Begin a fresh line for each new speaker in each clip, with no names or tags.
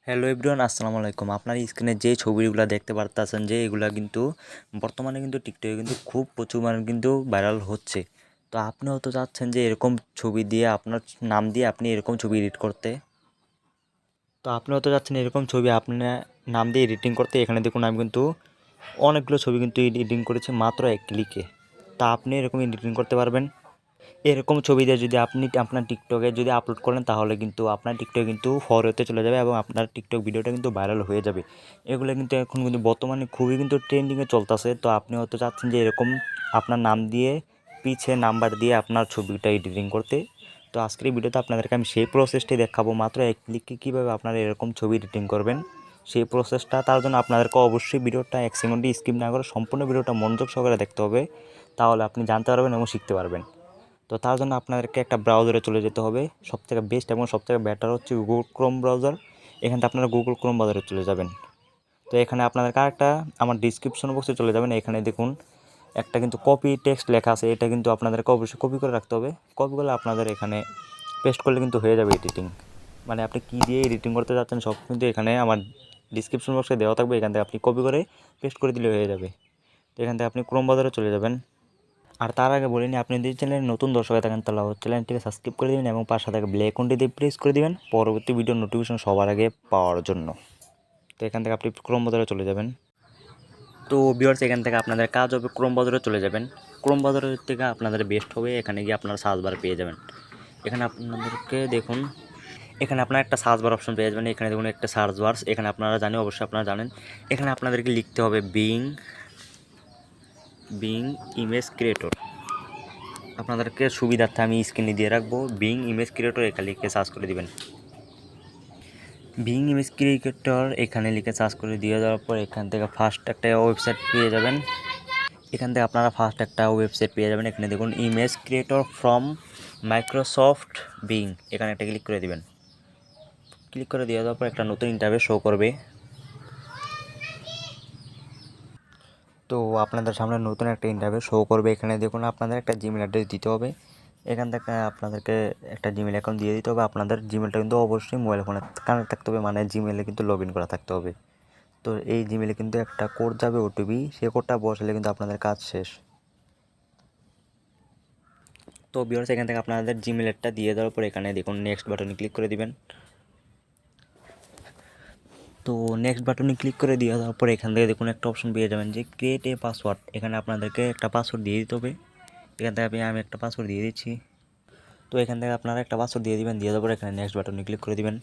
Hello everyone, আসসালামু আলাইকুম। আপনার স্ক্রিনে যে ছবিগুলো দেখতে পারতেছেন যে এগুলা কিন্তু বর্তমানে কিন্তু টিকটকে কিন্তু খুব প্রচুর মানে কিন্তু ভাইরাল হচ্ছে। তো আপনি হয়তো চাচ্ছেন যে এরকম ছবি দিয়ে আপনার নাম দিয়ে আপনি এরকম ছবি এডিট করতে। তো আপনি হয়তো চাচ্ছেন এরকম ছবি আপনার নাম দিয়ে এডিটিং করতে। এখানে দেখুন আমি কিন্তু অনেকগুলো ছবি কিন্তু এডিটিং করেছি মাত্র এক ক্লিকে। তা আপনি এরকম এডিটিং করতে পারবেন। এরকম ছবি দিয়ে যদি আপনি আপনার টিকটকে যদি আপলোড করেন তাহলে কিন্তু আপনার টিকটক কিন্তু ফরওয়ার্ডে চলে যাবে এবং আপনার টিকটক ভিডিওটা কিন্তু ভাইরাল হয়ে যাবে। এগুলো কিন্তু এখন কিন্তু বর্তমানে খুবই কিন্তু ট্রেন্ডিংয়ে চলতেছে। তো আপনি হয়তো চাচ্ছেন যে এরকম আপনার নাম দিয়ে পিছে নাম্বার দিয়ে আপনার ছবিটা এডিটিং করতে। তো আজকের এই ভিডিওতে আপনাদেরকে আমি সেই প্রসেসটাই দেখাবো, মাত্র এক ক্লিকে কীভাবে আপনারা এরকম ছবি এডিটিং করবেন সেই প্রসেসটা। তার জন্য আপনাদেরকে অবশ্যই ভিডিওটা এক সেকেন্ডে স্কিপ না করে সম্পূর্ণ ভিডিওটা মনোযোগ সহকারে দেখতে হবে, তাহলে আপনি জানতে পারবেন এবং শিখতে পারবেন। তো তার জন্য আপনাদেরকে একটা ব্রাউজারে চলে যেতে হবে। সবথেকে বেস্ট এবং সবথেকে বেটার হচ্ছে গুগল ক্রোম ব্রাউজার। এখান থেকে আপনারা গুগল ক্রোম ব্রাউজারে চলে যাবেন। তো এখানে আপনাদেরকে আরেকটা আমার ডিসক্রিপশন বক্সে চলে যাবেন। এখানে দেখুন একটা কিন্তু কপি টেক্সট লেখা আছে, এটা কিন্তু আপনাদেরকে অবশ্যই কপি করে রাখতে হবে। কপি করলে আপনাদের এখানে পেস্ট করলে কিন্তু হয়ে যাবে এডিটিং। মানে আপনি কী দিয়ে এডিটিং করতে যাচ্ছেন সব কিন্তু এখানে আমার ডিসক্রিপশন বক্সে দেওয়া থাকবে। এখান থেকে আপনি কপি করে পেস্ট করে দিলে হয়ে যাবে। তো এখান থেকে আপনি ক্রোম ব্রাউজারে চলে যাবেন। আর তার আগে বলিনি, আপনি যদি চ্যানেলে নতুন দর্শক হয়ে থাকেন তাহলে চ্যানেলটিকে সাবস্ক্রাইব করে দেবেন এবং পাশে থাকা বেল আইকনটি দিয়ে প্রেস করে দিবেন পরবর্তী ভিডিওর নোটিফিকেশন সবার আগে পাওয়ার জন্য। তো এখান থেকে আপনি ক্রোম ব্রাউজারে চলে যাবেন। তো ভিউয়ার্স, এখান থেকে আপনাদের কাজ হবে ক্রোম ব্রাউজারে চলে যাবেন। ক্রোম ব্রাউজারের থেকে আপনাদের বেস্ট হবে, এখানে গিয়ে আপনারা সার্চ বার পেয়ে যাবেন। এখানে আপনাদেরকে দেখুন, এখানে আপনারা একটা সার্চ বার অপশন পেয়ে যাবেন। এখানে দেখুন একটা সার্চ বার্স, এখানে আপনারা জানেন, অবশ্যই আপনারা জানেন। এখানে আপনাদেরকে লিখতে হবে বিং ইমেজ ক্রিয়েটর। আপনাদেরকে সুবিধার্থে আমি স্ক্রিনে দিয়ে রাখবো। বিং ইমেজ ক্রিয়েটর এখানে লিখে সার্চ করে দিবেন। বিং ইমেজ ক্রিয়েটর এখানে লিখে সার্চ করে দিয়ে দেওয়ার পর এখান থেকে ফার্স্ট একটা ওয়েবসাইট পেয়ে যাবেন। এখান থেকে আপনারা ফার্স্ট একটা ওয়েবসাইট পেয়ে যাবেন। এখানে দেখুন image creator from Microsoft being, এখানে একটা ক্লিক করে দিবেন। ক্লিক করে দিয়ে দেওয়ার পর একটা নতুন ইন্টারফেস শো করবে। তো আপনাদের সামনে নতুন একটা ইন্টারফেস শো করবে। এখানে দেখুন আপনাদের একটা জিমেল অ্যাড্রেস দিতে হবে। এখান থেকে আপনাদেরকে একটা জিমেল অ্যাকাউন্ট দিয়ে দিতে হবে। আপনাদের জিমেলটা কিন্তু অবশ্যই মোবাইল ফোনে কানেক্ট থাকতে হবে, মানে জিমেলে কিন্তু লগ ইন করা থাকতে হবে। তো এই জিমেলে কিন্তু একটা কোড যাবে, ওটিপি, সেই কোডটা বসালে কিন্তু আপনাদের কাজ শেষ। তো ভিউয়ার্স, এখান থেকে আপনাদের জিমেলটা দিয়ে দেওয়ার পর এখানে দেখুন নেক্সট বাটনে ক্লিক করে দিবেন। তো নেক্সট বাটনে ক্লিক করে দিয়ে দেওয়ার পর এখান থেকে দেখুন একটা অপশন পেয়ে যাবেন যে ক্রিয়েট এ পাসওয়ার্ড। এখানে আপনাদেরকে একটা পাসওয়ার্ড দিয়ে দিতে হবে। এখান থেকে আমি একটা পাসওয়ার্ড দিয়ে দিচ্ছি। তো এখান থেকে আপনারা একটা পাসওয়ার্ড দিয়ে দিবেন। দিয়ে দেওয়ার পর এখানে নেক্সট বাটনে ক্লিক করে দিবেন।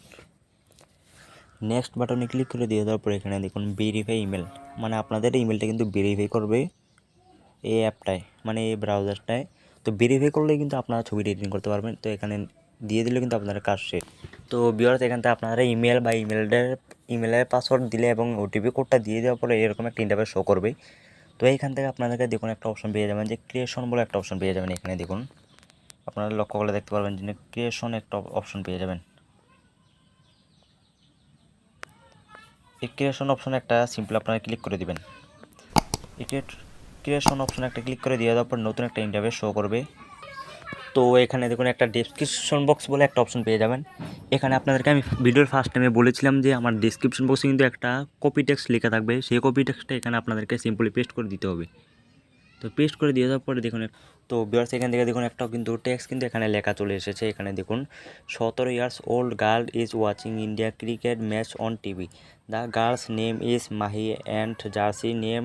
নেক্সট বাটনে ক্লিক করে দিয়ে দেওয়ার পর এখানে দেখুন ভেরিফাই ইমেল, মানে আপনাদের ইমেলটা কিন্তু ভেরিফাই করবে এই অ্যাপটায়, মানে এই ব্রাউজারটায়। তো ভেরিফাই করলে কিন্তু আপনারা ছবিটা এডিটিং করতে পারবেন। তো এখানে দিয়ে দিলে কিন্তু আপনাদের কাজ শেষ। তো ভিউয়ার্স, এখান থেকে আপনারা ইমেল বা ইমেলের পাসওয়ার্ড দিলে এবং ওটিপি কোডটা দিয়ে দেওয়ার পরে এরকম একটা ইন্টারফেস শো করবে। তো এইখান থেকে আপনাদেরকে দেখুন একটা অপশন পেয়ে যাবেন যে ক্রিয়েশন বলে একটা অপশন পেয়ে যাবেন। এখানে দেখুন আপনারা লক্ষ্য করলে দেখতে পারবেন যে ক্রিয়েশন একটা অপশন পেয়ে যাবেন। এই ক্রিয়েশন অপশনে একটা সিম্পল আপনারা ক্লিক করে দিবেন। এই ক্রিয়েশন অপশনে একটা ক্লিক করে দিয়ে দেওয়ার পর নতুন একটা ইন্টারফেস শো করবে। তো এখানে দেখুন একটা ডেসক্রিপশন বক্স বলে একটা অপশন পেয়ে যাবেন। এখানে আপনাদেরকে আমি ভিডিওর ফার্স্ট টাইমে বলেছিলাম যে আমার ডেসক্রিপশন বক্সে কিন্তু একটা কপি টেক্সট লেখা থাকবে। সেই কপি টেক্সটটা এখানে আপনাদেরকে সিম্পলি পেস্ট করে দিতে হবে। তো পেস্ট করে দিয়ে যাওয়ার পরে দেখুন, তো ভিউয়ার্স এখান থেকে দেখুন একটা কিন্তু টেক্সট কিন্তু এখানে লেখা চলে এসেছে। এখানে দেখুন 17 years old girl is watching India cricket match on TV. The girl's name is Mahi and jersey name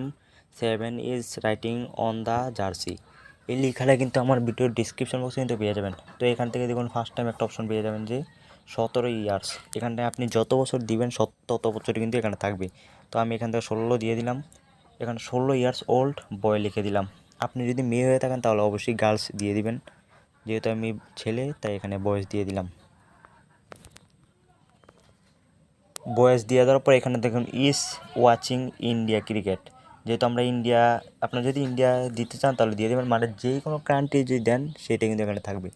7 is writing on the jersey. এই লেখাটা কিন্তু আমার ভিডিওর ডিসক্রিপশন বক্সে কিন্তু পেয়ে যাবেন। তো এখান থেকে দেখুন ফার্স্ট টাইম একটা অপশন পেয়ে যাবেন যে 17 ইয়ার্স। এখানটায় আপনি যত বছর দিবেন তত বছরই কিন্তু এখানে থাকবে। তো আমি এখান থেকে 16 দিয়ে দিলাম। এখানে 16 ইয়ার্স ওল্ড বয় লিখে দিলাম। আপনি যদি মেয়ে হয়ে থাকেন তাহলে অবশ্যই গার্লস দিয়ে দিবেন, যেহেতু আমি ছেলে তাই এখানে বয়েস দিয়ে দিলাম। বয়েস দিয়ে দেওয়ার পর এখানে দেখুন ইজ ওয়াচিং ইন্ডিয়া ক্রিকেট, যেহেতু আমরা ইন্ডিয়া, আপনারা যদি ইন্ডিয়া দিতে চান তাহলে দিয়ে দেবেন, মানে যেই কোনো কান্ট্রি যদি দেন সেটা কিন্তু এখানে থাকবে।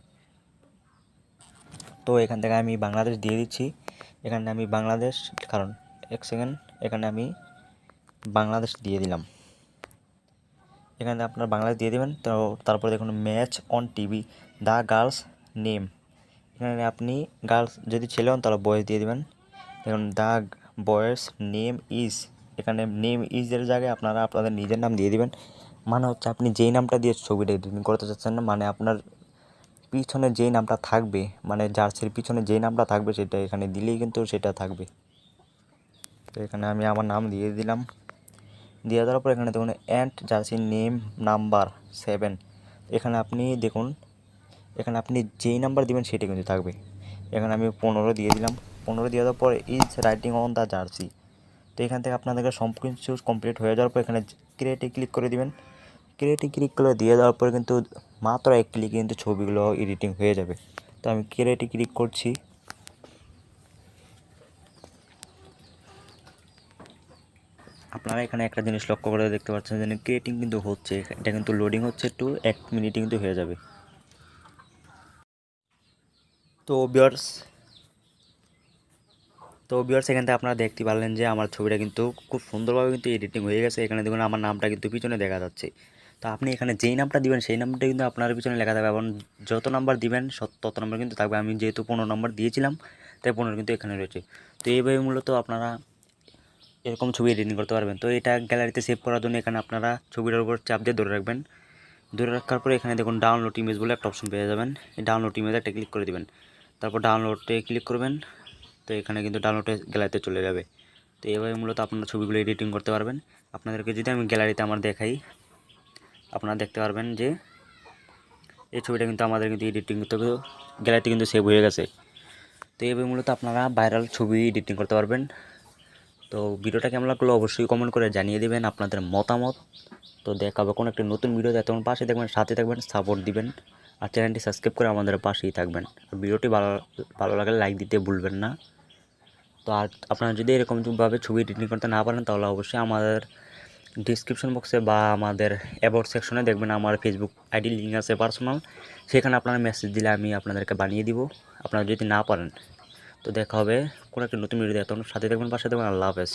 তো এখান থেকে আমি বাংলাদেশ দিয়ে দিচ্ছি। এখানে আমি বাংলাদেশ, কারণ এক সেকেন্ড, এখানে আমি বাংলাদেশ দিয়ে দিলাম। এখানে আপনার বাংলাদেশ দিয়ে দেবেন। তো তারপরে দেখুন match on TV the girl's name, এখানে আপনি গার্লস যদি ছেলে হন তাহলে বয়েস দিয়ে দেবেন। দেখুন দাগ বয়েস নেম ইজ, এখানে নেম ইজের জায়গায় আপনারা আপনাদের নিজের নাম দিয়ে দিবেন। মানে হচ্ছে আপনি যেই নামটা দিয়ে ছবিটা এডিটিং করতে চাচ্ছেন না, মানে আপনার পিছনে যেই নামটা থাকবে, মানে জার্সির পিছনে যেই নামটা থাকবে সেটা এখানে দিলেই কিন্তু সেটা থাকবে। তো এখানে আমি আমার নাম দিয়ে দিলাম। দিয়ে দেওয়ার পর এখানে দেখুন অ্যান্ড জার্সি নেম নাম্বার 7, এখানে আপনি দেখুন এখানে আপনি যেই নাম্বার দিবেন সেটা কিন্তু থাকবে। এখানে আমি 15 দিয়ে দিলাম। 15 দিয়ে দেওয়ার পর is writing on the jersey. তো এখান থেকে আপনাদেরকে সব কিছু কমপ্লিট হয়ে যাওয়ার পর এখানে ক্রিয়েটে ক্লিক করে দিবেন। ক্রিয়েটে ক্লিক করে দিয়ে দেওয়ার পর কিন্তু মাত্র এক ক্লিকে কিন্তু ছবিগুলো এডিটিং হয়ে যাবে। তো আমি ক্রিয়েটে ক্লিক করছি। আপনারা এখানে একটা জিনিস লক্ষ্য করে দেখতে পাচ্ছেন যে ক্রিয়েটিং কিন্তু হচ্ছে, এটা কিন্তু লোডিং হচ্ছে, একটু 1 মিনিটে কিন্তু হয়ে যাবে। তো ভিউয়ার্স এখান থেকে আপনারা দেখতে পারলেন যে আমার ছবিটা কিন্তু খুব সুন্দরভাবে কিন্তু এডিটিং হয়ে গেছে। এখানে দেখুন আমার নামটা কিন্তু পিছনে দেখা যাচ্ছে। তো আপনি এখানে যেই নামটা দিবেন সেই নামটা কিন্তু আপনার পিছনে লেখা থাকবে, এবং যত নাম্বার দিবেন তত নাম্বার কিন্তু থাকবে। আমি যেহেতু 15 নাম্বার দিয়েছিলাম তাই 15 কিন্তু এখানে রয়েছে। তো এইভাবে মূলত আপনারা এরকম ছবি এডিটিং করতে পারবেন। তো এটা গ্যালারিতে সেভ করার জন্য এখানে আপনারা ছবিটার উপর চাপ দিয়ে ধরে রাখবেন। ধরে রাখার পরে এখানে দেখুন ডাউনলোড ইমেজ বলে একটা অপশন পেয়ে যাবেন। এই ডাউনলোড ইমেজে একটা ক্লিক করে দিবেন, তারপর ডাউনলোডে ক্লিক করবেন। তো এখানে কিন্তু ডাউনলোডে গ্যালারিতে চলে যাবে। তো এইভাবে মূলত আপনারা ছবিগুলো এডিটিং করতে পারবেন। আপনাদেরকে যদি আমি গ্যালারিতে আমার দেখাই, আপনারা দেখতে পারবেন যে এই ছবিটা কিন্তু আমাদের কিন্তু এডিটিং করতে গ্যালারিতে কিন্তু সেভ হয়ে গেছে। তো এইভাবে মূলত আপনারা ভাইরাল ছবি এডিটিং করতে পারবেন। তো ভিডিওটা কেমন লাগলো অবশ্যই কমেন্ট করে জানিয়ে দেবেন আপনাদের মতামত। তো দেখা হবে কোনো একটা নতুন ভিডিওতে, তখন পাশে থাকবেন, সাথে থাকবেন, সাপোর্ট দিবেন, আর চ্যানেলটি সাবস্ক্রাইব করে আমাদের পাশেই থাকবেন। আর ভিডিওটি ভালো লাগলে লাইক দিতে ভুলবেন না। তো আর আপনারা যদি এরকমভাবে ছবি এডিটিং করতে না পারেন তাহলে অবশ্যই আমাদের ডিসক্রিপশন বক্সে বা আমাদের অ্যাবাউট সেকশনে দেখবেন আমার ফেসবুক আইডি লিঙ্ক আছে পার্সোনাল, সেখানে আপনারা মেসেজ দিলে আমি আপনাদেরকে বানিয়ে দিব, আপনারা যদি না পারেন। তো দেখা হবে কোনো একটা নতুন ভিডিও, তখন সাথে থাকবেন, পাশে থাকবেন। আল্লাহ হাফেজ।